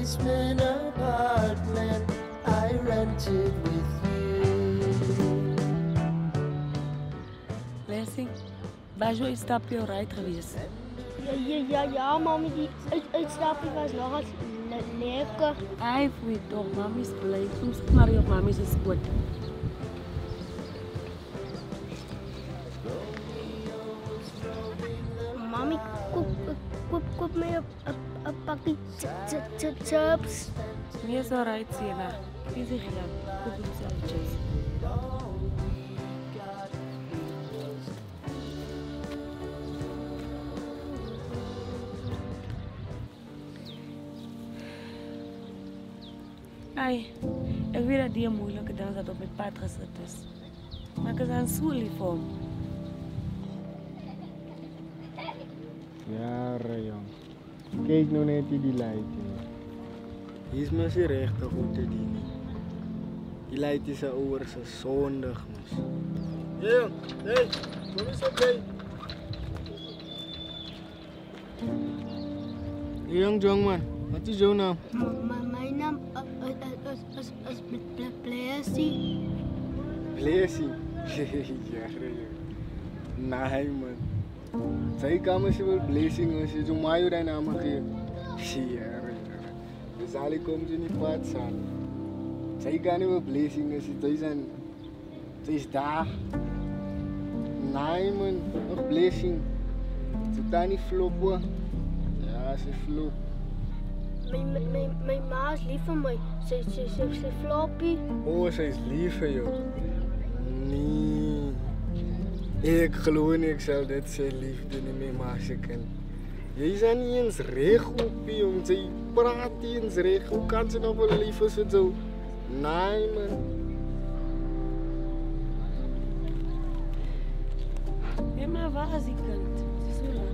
basement apartment I rented with you. Blessing, was jou uitstapje alright geweest? Ja, mami, die uitstapje was nogal lekker. Ai, fui toch, mami is blij. Soms maar je op mami is goed. Mami, koop mij een pakje chips. Nee, is alright, Sienna. Is ik ja, koop hem zelf chips. Ai, ik weet dat die een moeilijke dag dat op mijn pad gezet is. Maar ik is aan zo lief voor hem. Ja, jong. Kijk nou net die light. Hier is maar recht goed te dienen. Die light is een oor zo zondig. Ja, hey, kom eens op, hey. Young man, wat is jouw naam? Mijn naam is Blessing. Blessing? Ja, nee, man. Zij kamer ze wel Blessing als je zo mayo daar naam geeft. Ja, dus alle komt je niet pad zijn. Zij kan niet wel Blessing als je zij is daar. Nee, man, nog Blessing. Ze kan niet floppen. Ja, ze flop. Mijn ma is lief voor mij. Ze floppy. Oh, zij is lief voor jou. Nee. Ik geloof niet, ik zal dit zijn liefde niet meer maken. Jij is niet eens regel, jong. Zij praat niet eens regel. Hoe kan ze nog wel lief zijn zo? Nee, man. Ja, maar waar is die kind? Het is zo lang.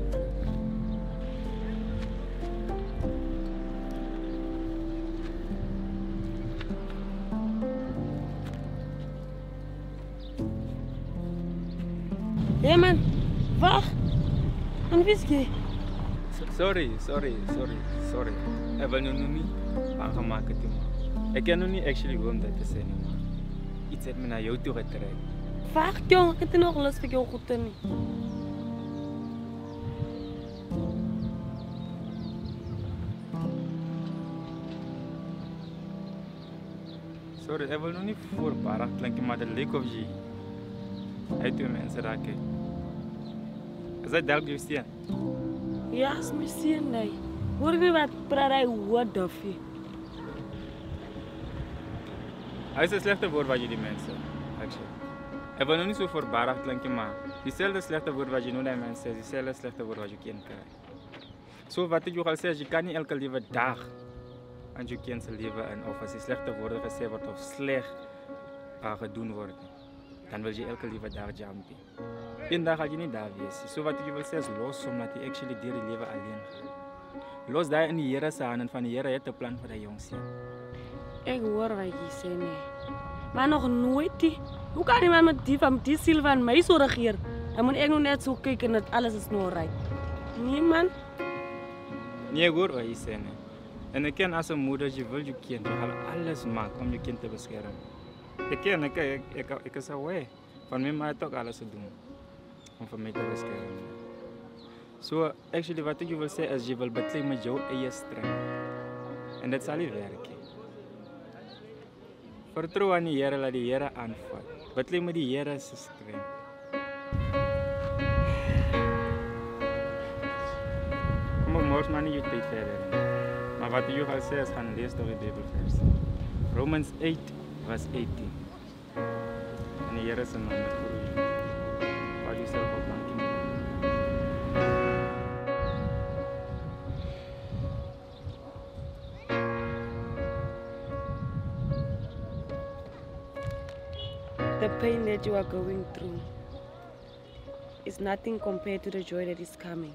Hé man, wacht. Een whisky. Sorry. Ik wil nu niet aangemaakt het man. Ik ken nu niet actually waarom dat te zijn man. Iets heeft me naar jou toe getrekt. Wacht jong, ik heb er nog lust voor jou goed te niet. Sorry, ik wil nu niet voorbarig klinken, maar het leek of je uit uw mensen raken. Is dat duidelijk, Justin? Ja, is misschien nee. Hoor je wat praat wat dofje? Hij is een slechte woord wat je die mensen, actually. Ik wil nu niet zo voorbarig klinken, maar diezelfde slechte woord wat je nu die mensen is, diezelfde slechte woord wat je kind krijgt. Zo wat ik al zeg, je kan niet elke lieve dag aan je kind zijn leven en of als je slechte woorden gezegd wordt of slecht gedaan wordt, dan wil je elke lieve dag jumpen. Eén dag ga je niet daar wezen. Zo wat je wil zeggen is los, omdat je actually door je leven alleen gaat. Los daar in die jaren staan en van die jaren het plan voor de jongste. Ik hoor wat je zegt, nee. Maar nog nooit die. Hoe kan iemand met die ziel van mij zo regeren? Dan moet ik nog net zo kijken dat alles is nog right. Nee man. Nee, ik hoor wat je zegt, nee. En ik ken als een moeder, je wil je kind, je gaat alles maken om je kind te beschermen. Ik is away. Van mij mag je toch alles doen om voor mij te beschermen. So, actually, wat ik je wil zeggen is, je wil betalen met jouw eigen strength. En dat zal niet werken. Vertrouw aan die Heer, laat die Heer aanvat. Betalen met die Heer zijn strength. Kom op, morgen maar niet je tijd verder. Maar wat je gaat zeggen is, gaan lezen door de Bijbelvers. Romans 8, vers 18. En de Heer is een man met voor u. Houd jezelf op dank in. The pain that you are going through is nothing compared to the joy that is coming.